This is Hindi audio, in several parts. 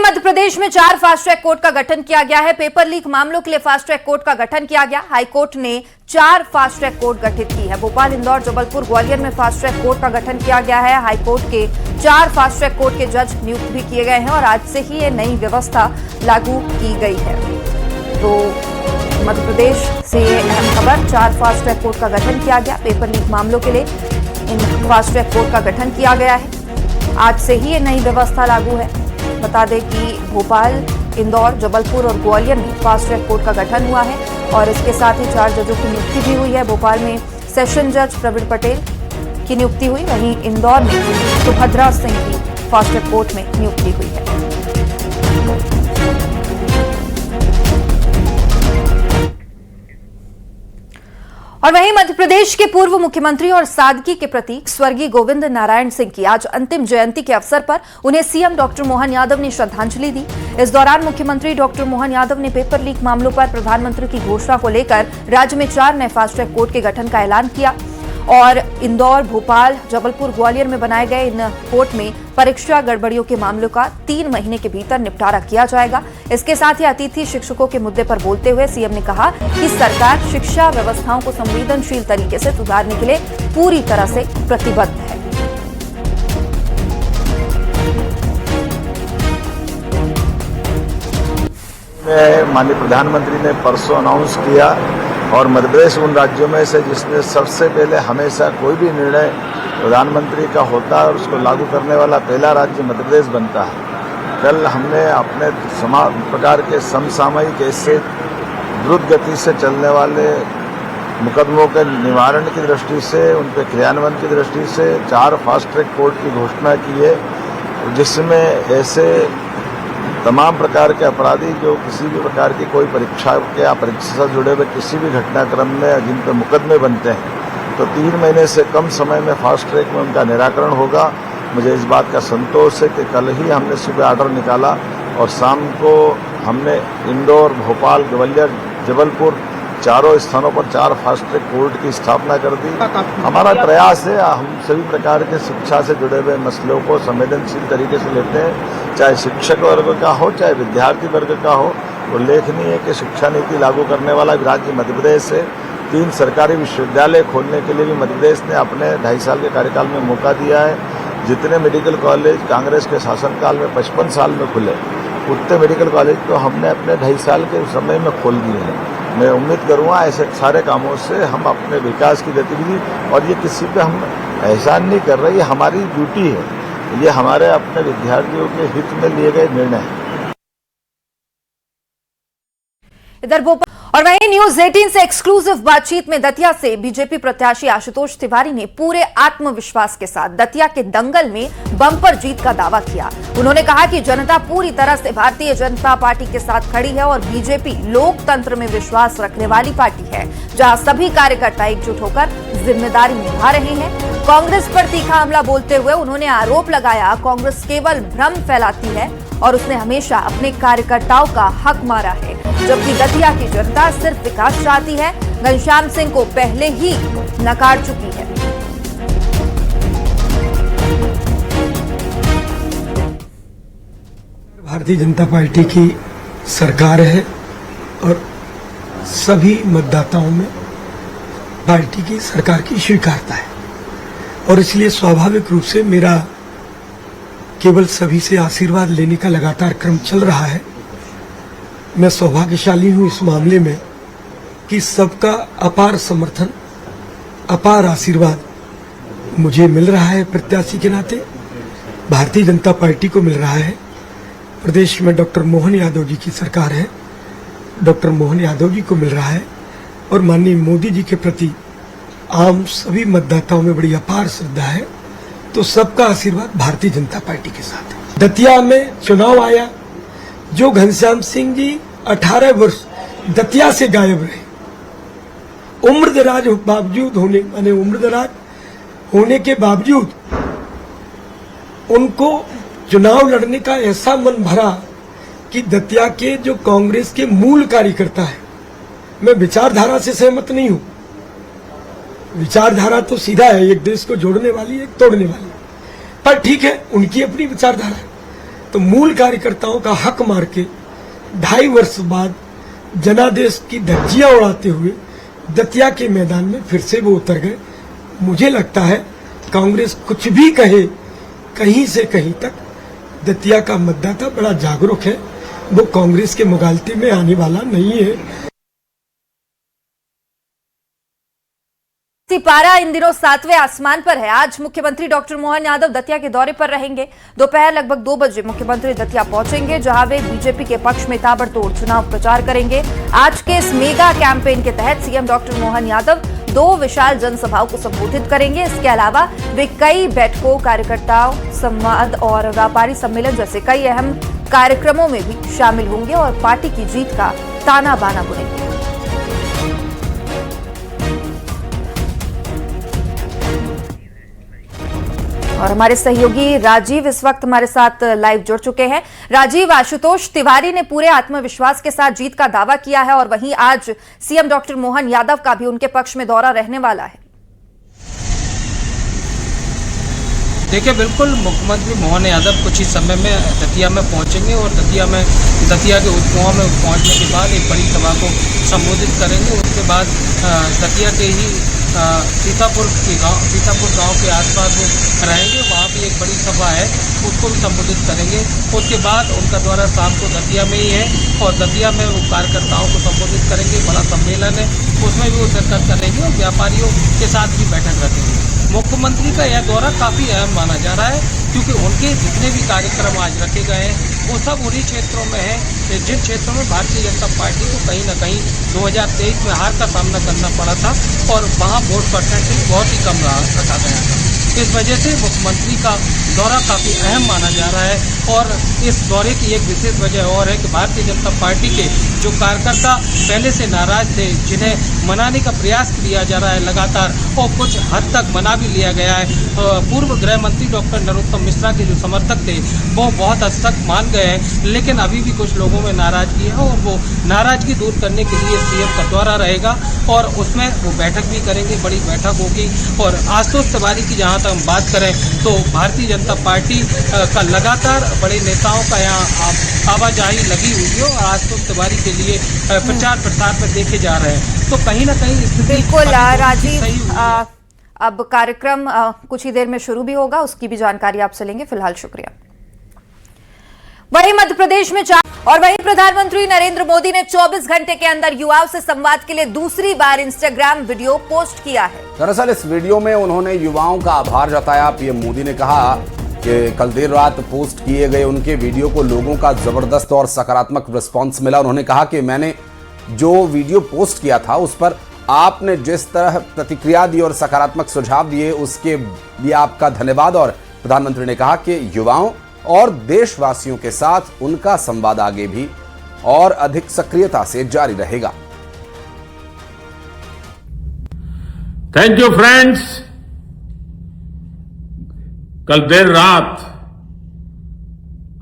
मध्य प्रदेश में 4 फास्ट ट्रैक कोर्ट का गठन किया गया है। पेपर लीक मामलों के लिए फास्ट ट्रैक कोर्ट का गठन किया गया। हाईकोर्ट ने 4 फास्ट ट्रैक कोर्ट गठित की है। भोपाल, इंदौर, जबलपुर, ग्वालियर में फास्ट ट्रैक कोर्ट का गठन किया गया है। हाईकोर्ट के 4 फास्ट ट्रैक कोर्ट के जज नियुक्त भी किए गए हैं और आज से ही ये नई व्यवस्था लागू की गई है। तो मध्य प्रदेश से ये अहम खबर, 4 फास्ट ट्रैक कोर्ट का गठन किया गया। पेपर लीक मामलों के लिए इन फास्ट ट्रैक कोर्ट का गठन किया गया है। आज से ही ये नई व्यवस्था लागू है। बता दें कि भोपाल, इंदौर, जबलपुर और ग्वालियर में फास्ट ट्रैक कोर्ट का गठन हुआ है और इसके साथ ही 4 जजों की नियुक्ति भी हुई है। भोपाल में सेशन जज प्रवीण पटेल की नियुक्ति हुई, वहीं इंदौर में सुभद्रा सिंह की फास्ट ट्रैक कोर्ट में नियुक्ति हुई है। और वहीं मध्य प्रदेश के पूर्व मुख्यमंत्री और सादगी के प्रतीक स्वर्गीय गोविंद नारायण सिंह की आज अंतिम जयंती के अवसर पर उन्हें सीएम डॉक्टर मोहन यादव ने श्रद्धांजलि दी। इस दौरान मुख्यमंत्री डॉक्टर मोहन यादव ने पेपर लीक मामलों पर प्रधानमंत्री की घोषणा को लेकर राज्य में 4 नए फास्ट ट्रैक कोर्ट के गठन का ऐलान किया और इंदौर, भोपाल, जबलपुर, ग्वालियर में बनाए गए इन कोर्ट में परीक्षा गड़बड़ियों के मामलों का 3 महीने के भीतर निपटारा किया जाएगा। इसके साथ ही अतिथि शिक्षकों के मुद्दे पर बोलते हुए सीएम ने कहा कि सरकार शिक्षा व्यवस्थाओं को संवेदनशील तरीके से सुधारने के लिए पूरी तरह से प्रतिबद्ध है। माननीय प्रधानमंत्री ने परसों अनाउंस किया और मध्य प्रदेश उन राज्यों में से जिसने सबसे पहले हमेशा कोई भी निर्णय प्रधानमंत्री का होता है और उसको लागू करने वाला पहला राज्य मध्य प्रदेश बनता है। कल हमने अपने प्रकार के समसामयिक ऐसे द्रुत गति से चलने वाले मुकदमों के निवारण की दृष्टि से, उन पर क्रियान्वयन की दृष्टि से 4 फास्ट ट्रैक कोर्ट की घोषणा की है, जिसमें ऐसे तमाम प्रकार के अपराधी जो किसी भी प्रकार की कोई परीक्षा या परीक्षा से जुड़े हुए किसी भी घटनाक्रम में जिन पर मुकदमे बनते हैं तो 3 महीने से कम समय में फास्ट ट्रैक में उनका निराकरण होगा। मुझे इस बात का संतोष है कि कल ही हमने सुबह ऑर्डर निकाला और शाम को हमने इंदौर, भोपाल, ग्वालियर, जबलपुर चारों स्थानों पर 4 फास्ट ट्रैक कोर्ट की स्थापना कर दी। हमारा प्रयास है, हम सभी प्रकार के शिक्षा से जुड़े हुए मसलों को संवेदनशील तरीके से लेते हैं, चाहे शिक्षक वर्ग का हो चाहे विद्यार्थी वर्ग का हो। उल्लेखनीय है कि शिक्षा नीति लागू करने वाला राज्य मध्य प्रदेश है। 3 सरकारी विश्वविद्यालय खोलने के लिए भी मध्य प्रदेश ने अपने 2.5 साल के कार्यकाल में मौका दिया है। जितने मेडिकल कॉलेज कांग्रेस के शासनकाल में 55 साल में खुले, उतने मेडिकल कॉलेज तो हमने अपने 2.5 साल के समय में खोल दिए हैं। मैं उम्मीद करूँगा ऐसे सारे कामों से हम अपने विकास की गतिविधि, और ये किसी पे हम एहसान नहीं कर रहे, ये हमारी ड्यूटी है, ये हमारे अपने विद्यार्थियों के हित में लिए गए निर्णय हैं। इधर भोपाल और वहीं न्यूज 18 से एक्सक्लूसिव बातचीत में दतिया से बीजेपी प्रत्याशी आशुतोष तिवारी ने पूरे आत्मविश्वास के साथ दतिया के दंगल में बम्पर जीत का दावा किया। उन्होंने कहा कि जनता पूरी तरह से भारतीय जनता पार्टी के साथ खड़ी है और बीजेपी लोकतंत्र में विश्वास रखने वाली पार्टी है, जहां सभी कार्यकर्ता एकजुट होकर जिम्मेदारी निभा रहे हैं। कांग्रेस पर तीखा हमला बोलते हुए उन्होंने आरोप लगाया कांग्रेस केवल भ्रम फैलाती है और उसने हमेशा अपने कार्यकर्ताओं का हक मारा है, जबकि दतिया की जनता सिर्फ विकास चाहती है। घनश्याम सिंह को पहले ही नकार चुकी है। भारतीय जनता पार्टी की सरकार है और सभी मतदाताओं में पार्टी की सरकार की स्वीकारता है और इसलिए स्वाभाविक रूप से मेरा केवल सभी से आशीर्वाद लेने का लगातार क्रम चल रहा है। मैं सौभाग्यशाली हूं इस मामले में कि सबका अपार समर्थन, अपार आशीर्वाद मुझे मिल रहा है। प्रत्याशी के नाते भारतीय जनता पार्टी को मिल रहा है। प्रदेश में डॉक्टर मोहन यादव जी की सरकार है, डॉक्टर मोहन यादव जी को मिल रहा है और माननीय मोदी जी के प्रति आम सभी मतदाताओं में बड़ी अपार श्रद्धा है। तो सबका आशीर्वाद भारतीय जनता पार्टी के साथ है। दतिया में चुनाव आया, जो घनश्याम सिंह जी 18 वर्ष दतिया से गायब रहे, उम्रदराज होने के बावजूद उनको चुनाव लड़ने का ऐसा मन भरा कि दतिया के जो कांग्रेस के मूल कार्यकर्ता है, मैं विचारधारा से सहमत नहीं हूं, विचारधारा तो सीधा है, एक देश को जोड़ने वाली, एक तोड़ने वाली, पर ठीक है, उनकी अपनी विचारधारा है। तो तो मूल कार्यकर्ताओं का हक मार के 2.5 वर्ष बाद जनादेश की धज्जियां उड़ाते हुए दतिया के मैदान में फिर से वो उतर गए। मुझे लगता है कांग्रेस कुछ भी कहे, कहीं से कहीं तक दतिया का मतदाता बड़ा जागरूक है, वो कांग्रेस के मुगालते में आने वाला नहीं है। पारा इन दिनों 7वें आसमान पर है। आज मुख्यमंत्री डॉक्टर मोहन यादव दतिया के दौरे पर रहेंगे। दोपहर लगभग 2 बजे मुख्यमंत्री दतिया पहुंचेंगे, जहां वे बीजेपी के पक्ष में ताबड़तोड़ चुनाव प्रचार करेंगे। आज के इस मेगा कैंपेन के तहत सीएम डॉक्टर मोहन यादव 2 विशाल जनसभाओं को संबोधित करेंगे। इसके अलावा वे कई बैठकों, कार्यकर्ताओं संवाद और व्यापारी सम्मेलन जैसे कई अहम कार्यक्रमों में भी शामिल होंगे और पार्टी की जीत का ताना बाना बुनेंगे। और हमारे सहयोगी राजीव इस वक्त हमारे साथ लाइव जुड़ चुके हैं। राजीव, आशुतोष तिवारी ने पूरे आत्मविश्वास के साथ जीत का दावा किया है और वहीं आज सीएम डॉक्टर मोहन यादव का भी उनके पक्ष में दौरा रहने वाला है। देखिए, बिल्कुल मुख्यमंत्री मोहन यादव कुछ ही समय में दतिया में पहुंचेंगे और दतिया के उपकुआं में पहुंचने के बाद एक बड़ी सभा को संबोधित करेंगे। उसके बाद दतिया के ही सीतापुर गांव के आसपास वो रहेंगे, वहाँ भी एक बड़ी सभा है, उसको भी संबोधित करेंगे। उसके बाद उनका दौरा शाम को दतिया में ही है और दतिया में वो कार्यकर्ताओं को संबोधित करेंगे। बड़ा सम्मेलन है, उसमें भी वो शिरकत करेंगे और व्यापारियों के साथ भी बैठक रखेंगे। मुख्यमंत्री का यह दौरा काफ़ी अहम माना जा रहा है, क्योंकि उनके जितने भी कार्यक्रम आज रखे गए हैं वो सब उन्हीं क्षेत्रों में है जिन क्षेत्रों में भारतीय जनता पार्टी को कहीं न कहीं 2023 में हार का सामना करना पड़ा था और वहाँ वोट परसेंटेज बहुत ही कम रखा गया था। इस वजह से मुख्यमंत्री का दौरा काफ़ी अहम माना जा रहा है और इस दौरे की एक विशेष वजह और है कि भारतीय जनता पार्टी के जो कार्यकर्ता पहले से नाराज थे, जिन्हें मनाने का प्रयास किया जा रहा है लगातार और कुछ हद तक मना भी लिया गया है। पूर्व गृह मंत्री डॉक्टर नरोत्तम मिश्रा के जो समर्थक थे वो बहुत हद तक मान गए हैं, लेकिन अभी भी कुछ लोगों में नाराजगी है और वो नाराजगी दूर करने के लिए सीएम का दौरा रहेगा और उसमें वो बैठक भी करेंगे, बड़ी बैठक होगी। और आशुतोष तिवारी की जहाँ तक हम बात करें तो भारतीय जनता पार्टी का लगातार बड़े नेताओं का यहाँ आवाजाही लगी हुई है और आशुतोष तिवारी के लिए प्रचार प्रसार में देखे जा रहे हैं। तो कहीं ना कहीं बिल्कुल राजीव, अब कार्यक्रम कुछ ही देर में शुरू भी होगा, उसकी भी जानकारी आपसे लेंगे। फिलहाल शुक्रिया। वहीं मध्य प्रदेश में और वहीं प्रधानमंत्री नरेंद्र मोदी ने 24 घंटे के अंदर युवाओं से संवाद के लिए दूसरी बार इंस्टाग्राम वीडियो पोस्ट किया है। दरअसल इस वीडियो में उन्होंने युवाओं का आभार जताया। पीएम मोदी ने कहा कि कल देर रात पोस्ट किए गए उनके वीडियो को लोगों का जबरदस्त और सकारात्मक रिस्पांस मिला। उन्होंने कहा कि मैंने जो वीडियो पोस्ट किया था उस पर आपने जिस तरह प्रतिक्रिया दी और सकारात्मक सुझाव दिए उसके लिए आपका धन्यवाद। और प्रधानमंत्री ने कहा कि युवाओं और देशवासियों के साथ उनका संवाद आगे भी और अधिक सक्रियता से जारी रहेगा। Thank you friends. कल देर रात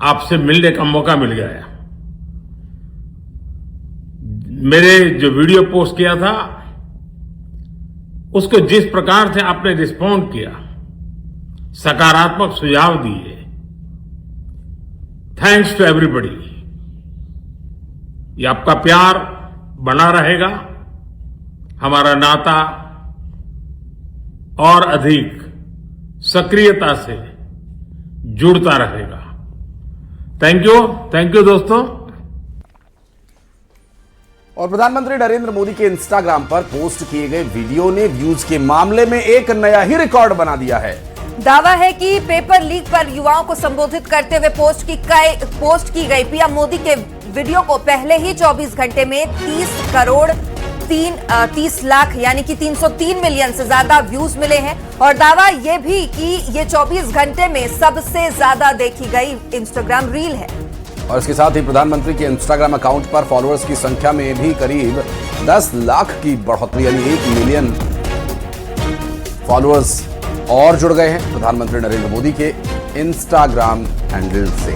आपसे मिलने का मौका मिल गया। मेरे जो वीडियो पोस्ट किया था उसको जिस प्रकार से आपने रिस्पॉन्ड किया, सकारात्मक सुझाव दिए, थैंक्स टू एवरीबॉडी। ये आपका प्यार बना रहेगा, हमारा नाता और अधिक सक्रियता से जुड़ता रहेगा। थैंक यू दोस्तों। और प्रधानमंत्री नरेंद्र मोदी के इंस्टाग्राम पर पोस्ट किए गए वीडियो ने व्यूज के मामले में एक नया ही रिकॉर्ड बना दिया है। दावा है कि पेपर लीक पर युवाओं को संबोधित करते हुए पोस्ट की गई पीएम मोदी के वीडियो को पहले ही 24 घंटे में 30 लाख यानी कि 303 मिलियन से ज्यादा व्यूज मिले हैं। और दावा यह भी कि ये 24 घंटे में सबसे ज्यादा देखी गई इंस्टाग्राम रील है। और इसके साथ ही प्रधानमंत्री के इंस्टाग्राम अकाउंट पर फॉलोअर्स की संख्या में भी करीब 10 लाख की बढ़ोतरी यानी 1 मिलियन फॉलोअर्स और जुड़ गए हैं प्रधानमंत्री नरेंद्र मोदी के इंस्टाग्राम हैंडल से।